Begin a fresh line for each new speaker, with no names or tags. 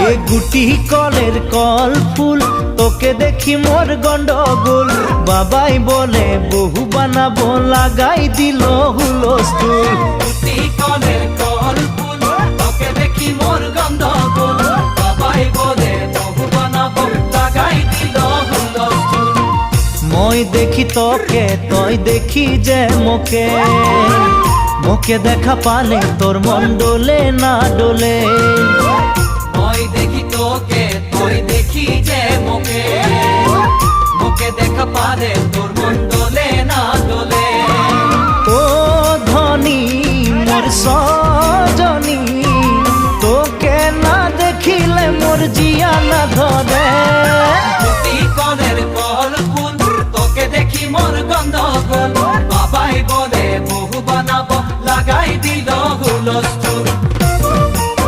এ গুটি কলের কল ফুল তোকে দেখি মোর গন্ডগোল বাবাই বলে বহু বানাবো লাগাই দিল হুলস্থুল
গুটি কলের কল ফুল তোকে দেখি মোর গন্ডগোল বাবাই বলে বহু বানাবো লাগাই দিল হুলস্থুল
মই দেখি তোকে তই দেখি যে মোকে মোকে দেখা পালে তোর মন ডোলে না ডোলে
মই দেখি তোকে তুই দেখি যে মোকে মোকে দেখা পারে তোর মন দোলে না দোলে
ও ধনী মোর সজনী তোকে না দেখিলে মোর জিয়া না ধরে
গুটি কলের কল ফুল তোকে দেখি মোর গন্ধগোল বাবাই বলে বহু বানাবো লাগাই দিল